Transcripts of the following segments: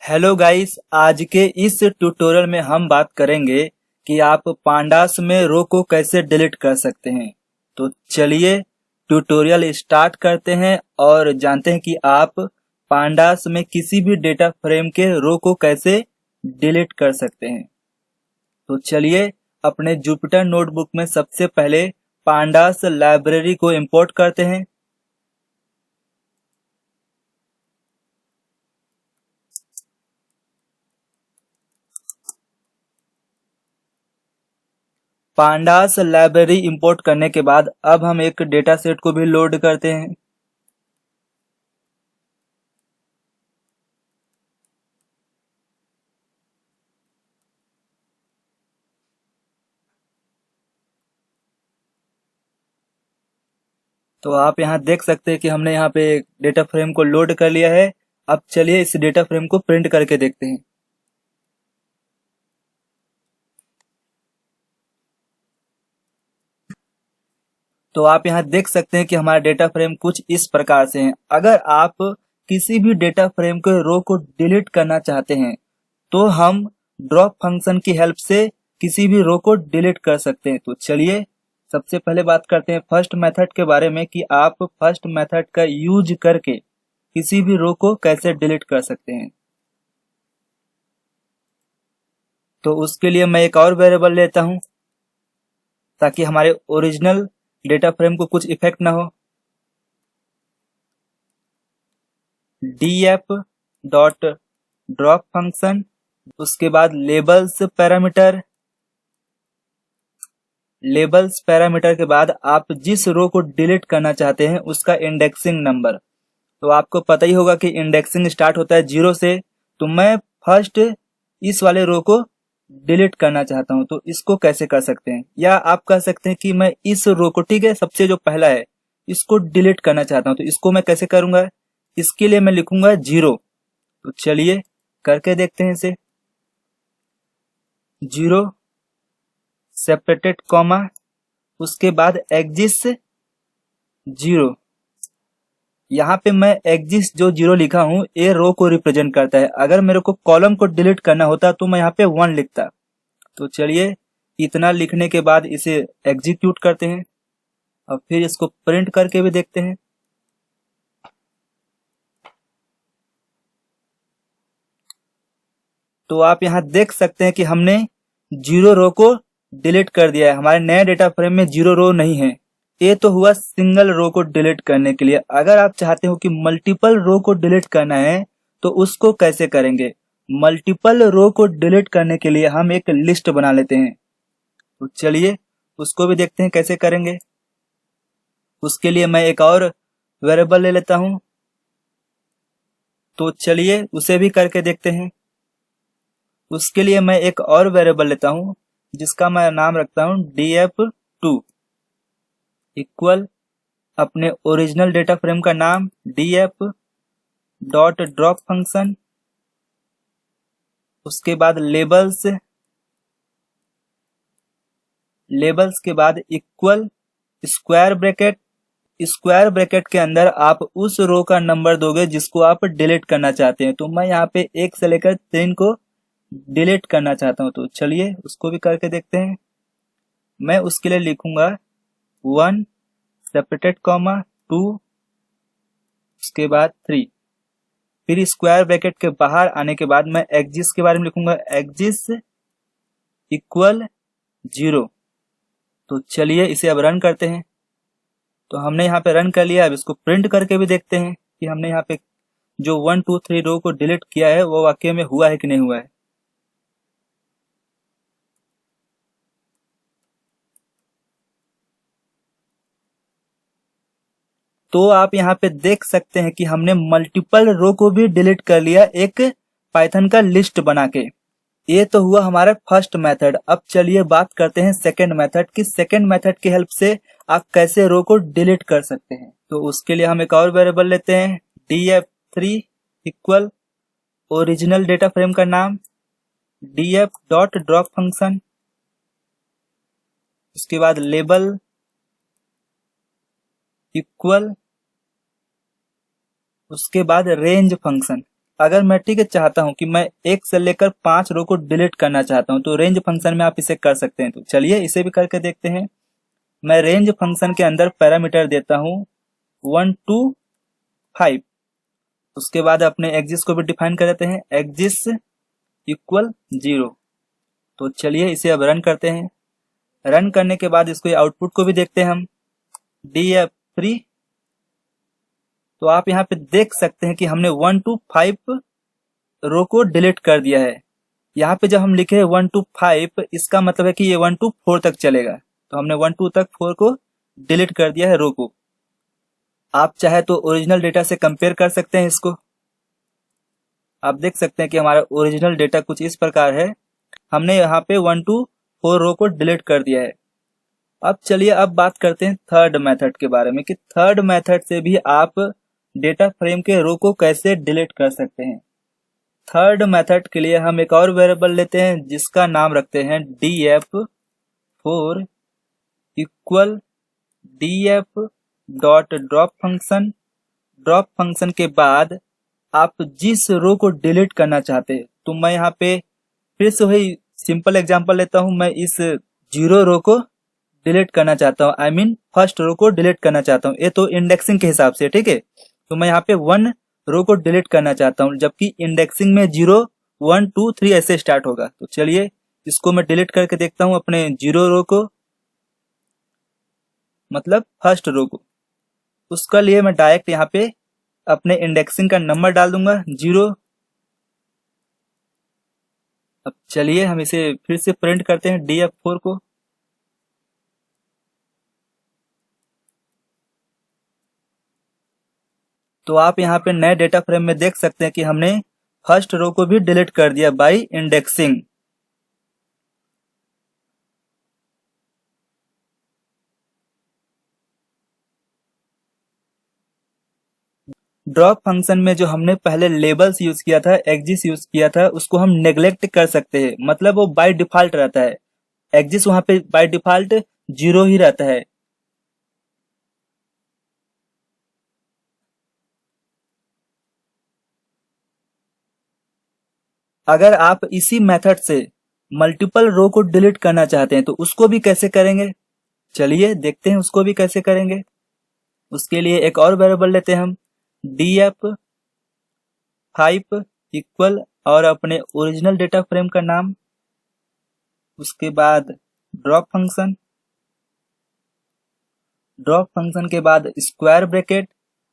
Hello guys, आज के इस ट्यूटोरियल में हम बात करेंगे कि आप पांडास में रो को कैसे डिलीट कर सकते हैं। तो चलिए ट्यूटोरियल स्टार्ट करते हैं और जानते हैं कि आप पांडास में किसी भी डेटा फ्रेम के रो को कैसे डिलीट कर सकते हैं। तो चलिए अपने जुपिटर नोटबुक में सबसे पहले पांडास लाइब्रेरी को इंपोर्ट करते हैं। पांडास लाइब्रेरी इंपोर्ट करने के बाद अब हम एक डेटा सेट को भी लोड करते हैं। तो आप यहाँ देख सकते हैं कि हमने यहाँ पे डेटा फ्रेम को लोड कर लिया है। अब चलिए इस डेटा फ्रेम को प्रिंट करके देखते हैं। तो आप यहाँ देख सकते हैं कि हमारा डेटा फ्रेम कुछ इस प्रकार से है। अगर आप किसी भी डेटा फ्रेम के रो को डिलीट करना चाहते हैं तो हम ड्रॉप फंक्शन की हेल्प से किसी भी रो को डिलीट कर सकते हैं। तो चलिए सबसे पहले बात करते हैं फर्स्ट मेथड के बारे में कि आप फर्स्ट मेथड का यूज करके किसी भी रो को कैसे डिलीट कर सकते हैं। तो उसके लिए मैं एक और वेरिएबल लेता हूं ताकि हमारे ओरिजिनल डेटा फ्रेम को कुछ इफेक्ट ना हो। df डॉट ड्रॉप फंक्शन, उसके बाद लेबल्स पैरामीटर के बाद आप जिस रो को डिलीट करना चाहते हैं उसका इंडेक्सिंग नंबर। तो आपको पता ही होगा कि इंडेक्सिंग स्टार्ट होता है 0 से। तो मैं फर्स्ट इस वाले रो को डिलीट करना चाहता हूं। तो इसको कैसे कर सकते हैं, या आप कह सकते हैं कि मैं इस रो को, ठीक है, सबसे जो पहला है इसको डिलीट करना चाहता हूं। तो इसको मैं कैसे करूंगा, इसके लिए मैं लिखूंगा 0। तो चलिए करके देखते हैं इसे। 0 सेपरेटेड कॉमा, उसके बाद एग्जिस्ट 0। यहाँ पे मैं एग्जिस्ट जो 0 लिखा हूँ ये रो को रिप्रेजेंट करता है। अगर मेरे को कॉलम को डिलीट करना होता तो मैं यहाँ पे 1 लिखता। तो चलिए इतना लिखने के बाद इसे एग्जीक्यूट करते हैं और फिर इसको प्रिंट करके भी देखते हैं। तो आप यहाँ देख सकते हैं कि हमने 0 रो को डिलीट कर दिया है। हमारे नए डेटा फ्रेम में 0 रो नहीं है। ये तो हुआ सिंगल रो को डिलीट करने के लिए। अगर आप चाहते हो कि मल्टीपल रो को डिलीट करना है तो उसको कैसे करेंगे। मल्टीपल रो को डिलीट करने के लिए हम एक लिस्ट बना लेते हैं। तो चलिए उसको भी देखते हैं कैसे करेंगे। उसके लिए मैं एक और वेरिएबल ले लेता हूं। तो चलिए उसे भी करके देखते हैं। उसके लिए मैं एक और वेरिएबल लेता हूं जिसका मैं नाम रखता हूं df2 इक्वल अपने ओरिजिनल डेटा फ्रेम का नाम df डॉट ड्रॉप फंक्शन, उसके बाद लेबल्स के बाद इक्वल स्क्वायर ब्रैकेट के अंदर आप उस रो का नंबर दोगे जिसको आप डिलीट करना चाहते हैं। तो मैं यहाँ पे 1 से लेकर 3 को डिलीट करना चाहता हूँ। तो चलिए उसको भी करके देखते हैं। मैं उसके लिए लिखूंगा 1 सेपरेटेड कॉमा 2, उसके बाद 3, फिर स्क्वायर ब्रैकेट के बाहर आने के बाद मैं एग्जिस्ट के बारे में लिखूंगा एग्जिस्ट इक्वल 0। तो चलिए इसे अब रन करते हैं। तो हमने यहाँ पे रन कर लिया। अब इसको प्रिंट करके भी देखते हैं कि हमने यहाँ पे जो 1 2 3 रो को डिलीट किया है वो वाकई में हुआ है कि नहीं हुआ है। तो आप यहाँ पे देख सकते हैं कि हमने मल्टीपल रो को भी डिलीट कर लिया एक पाइथन का लिस्ट बना के। ये तो हुआ हमारा फर्स्ट मेथड। अब चलिए बात करते हैं सेकंड मेथड की। सेकंड मेथड की हेल्प से आप कैसे रो को डिलीट कर सकते हैं। तो उसके लिए हम एक और वेरिएबल लेते हैं df3 equal original data frame का नाम df डॉट ड्रॉप फंक्शन, उसके बाद लेबल इक्वल उसके बाद रेंज फंक्शन। अगर मैं ठीक है चाहता हूं कि मैं 1 से लेकर 5 रो को डिलीट करना चाहता हूं तो रेंज फंक्शन में आप इसे कर सकते हैं। तो चलिए इसे भी करके देखते हैं। मैं रेंज फंक्शन के अंदर पैरामीटर देता हूं 1 to 5। उसके बाद अपने एक्सिस को भी डिफाइन कर देते हैं, एक्सिस इक्वल 0। तो चलिए इसे अब रन करते हैं। रन करने के बाद इसको आउटपुट को भी देखते हैं हम, df3। तो आप यहाँ पे देख सकते हैं कि हमने 1 to 5 रो को डिलीट कर दिया है। यहाँ पे जब हम लिखे हैं 1 to 5, इसका मतलब है कि ये 1 to 4 तक चलेगा। तो हमने 1 to तक 4 को डिलीट कर दिया है रो को। आप चाहे तो ओरिजिनल डेटा से कंपेयर कर सकते हैं इसको। आप देख सकते हैं कि हमारा ओरिजिनल डेटा कुछ इस प्रकार है। हमने यहाँ पे 1 to 4 रो को डिलीट कर दिया है। अब चलिए अब बात करते हैं थर्ड मेथड के बारे में कि थर्ड मेथड से भी आप डेटा फ्रेम के रो को कैसे डिलीट कर सकते हैं। थर्ड मेथड के लिए हम एक और वेरिएबल लेते हैं जिसका नाम रखते हैं df4 equal df dot drop function. Drop function के बाद आप जिस रो को डिलीट करना चाहते हैं, तो मैं यहाँ पे फिर से वही सिंपल एग्जांपल लेता हूं। मैं इस 0 रो को डिलीट करना चाहता हूं, आई मीन फर्स्ट रो को डिलीट करना चाहता हूं। ये तो इंडेक्सिंग के हिसाब से, ठीक है। तो मैं यहाँ पे 1 रो को डिलीट करना चाहता हूं, जबकि इंडेक्सिंग में 0 1 2 3 ऐसे स्टार्ट होगा। तो चलिए इसको मैं डिलीट करके देखता हूं अपने 0 रो को, मतलब फर्स्ट रो को। उसका लिए मैं डायरेक्ट यहाँ पे अपने इंडेक्सिंग का नंबर डाल दूंगा 0। अब चलिए हम इसे फिर से प्रिंट करते हैं df4 को। तो आप यहाँ पे नए डेटा फ्रेम में देख सकते हैं कि हमने फर्स्ट रो को भी डिलीट कर दिया बाय इंडेक्सिंग। ड्रॉप फंक्शन में जो हमने पहले लेबल्स यूज किया था, एक्सिस यूज किया था, उसको हम नेग्लेक्ट कर सकते हैं। मतलब वो बाय डिफॉल्ट रहता है, एक्सिस वहां पे बाय डिफॉल्ट 0 ही रहता है। अगर आप इसी मेथड से मल्टीपल रो को डिलीट करना चाहते हैं तो उसको भी कैसे करेंगे, चलिए देखते हैं उसको भी कैसे करेंगे। उसके लिए एक और वेरिएबल लेते हैं हम df5 इक्वल और अपने ओरिजिनल डेटा फ्रेम का नाम, उसके बाद ड्रॉप फंक्शन। ड्रॉप फंक्शन के बाद स्क्वायर ब्रैकेट।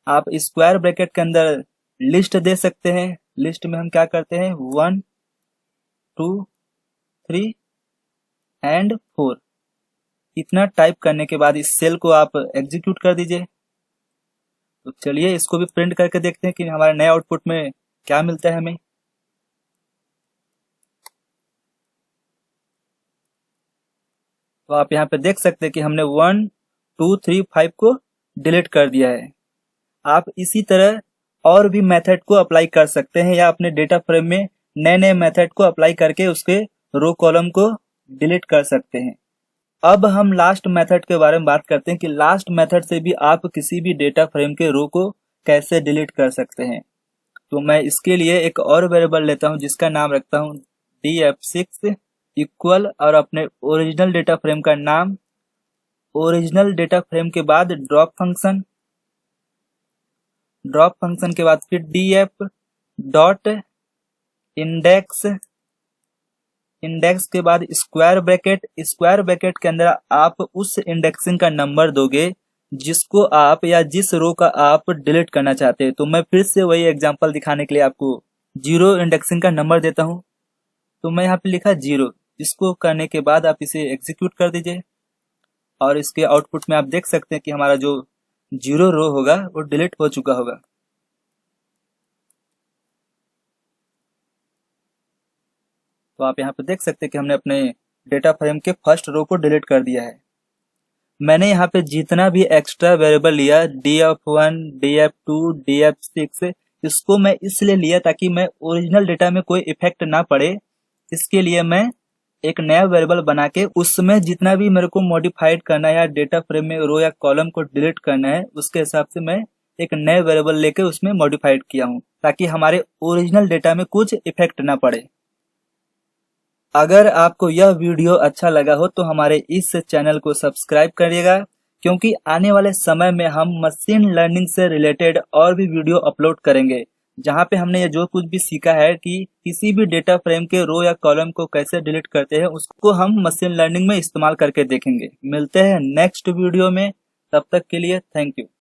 आप स्क्वायर ब्रैकेट के अंदर लिस्ट दे सकते हैं। लिस्ट में हम क्या करते हैं 1 2 3 एंड 4। इतना टाइप करने के बाद इस सेल को आप एग्जीक्यूट कर दीजिए। तो चलिए इसको भी प्रिंट करके देखते हैं कि हमारे नए आउटपुट में क्या मिलता है हमें। तो आप यहाँ पे देख सकते हैं कि हमने 1 2 3 5 को डिलीट कर दिया है। आप इसी तरह और भी मेथड को अप्लाई कर सकते हैं या अपने डेटा फ्रेम में नए नए मेथड को अप्लाई करके उसके रो कॉलम को डिलीट कर सकते हैं। अब हम लास्ट मेथड के बारे में बात करते हैं कि लास्ट मेथड से भी आप किसी भी डेटा फ्रेम के रो को कैसे डिलीट कर सकते हैं। तो मैं इसके लिए एक और वेरिएबल लेता हूं जिसका नाम रखता हूं df6 इक्वल और अपने ओरिजिनल डेटा फ्रेम का नाम। ओरिजिनल डेटा फ्रेम के बाद ड्रॉप फंक्शन। ड्रॉप फंक्शन के बाद फिर df डॉट इंडेक्स। इंडेक्स के बाद स्क्वायर ब्रैकेट। स्क्वायर ब्रैकेट के अंदर आप उस इंडेक्सिंग का नंबर दोगे जिसको आप या जिस रो का आप डिलीट करना चाहते हैं। तो मैं फिर से वही एग्जांपल दिखाने के लिए आपको 0 इंडेक्सिंग का नंबर देता हूं। तो मैं यहाँ पे लिखा 0। इसको करने के बाद आप इसे एग्जीक्यूट कर दीजिए और इसके आउटपुट में आप देख सकते हैं कि हमारा जो 0 रो होगा वो डिलीट हो चुका होगा। तो आप यहाँ पे देख सकते हैं कि हमने अपने डेटा फ्रेम के फर्स्ट रो को डिलीट कर दिया है। मैंने यहाँ पे जितना भी एक्स्ट्रा वेरिएबल लिया df1 df2 df6, इसको मैं इसलिए लिया ताकि मैं ओरिजिनल डेटा में कोई इफेक्ट ना पड़े। इसके लिए मैं एक नया वेरिएबल बना के उसमें जितना भी मेरे को मॉडिफाइड करना है या डेटा फ्रेम में रो या कॉलम को डिलीट करना है उसके हिसाब से मैं एक नए वेरिएबल लेके उसमें मॉडिफाइड किया हूँ ताकि हमारे ओरिजिनल डेटा में कुछ इफेक्ट ना पड़े। अगर आपको यह वीडियो अच्छा लगा हो तो हमारे इस चैनल को सब्सक्राइब करिएगा, क्योंकि आने वाले समय में हम मशीन लर्निंग से रिलेटेड और भी वीडियो अपलोड करेंगे, जहां पे हमने ये जो कुछ भी सीखा है कि किसी भी डेटा फ्रेम के रो या कॉलम को कैसे डिलीट करते हैं, उसको हम मशीन लर्निंग में इस्तेमाल करके देखेंगे। मिलते हैं नेक्स्ट वीडियो में, तब तक के लिए थैंक यू।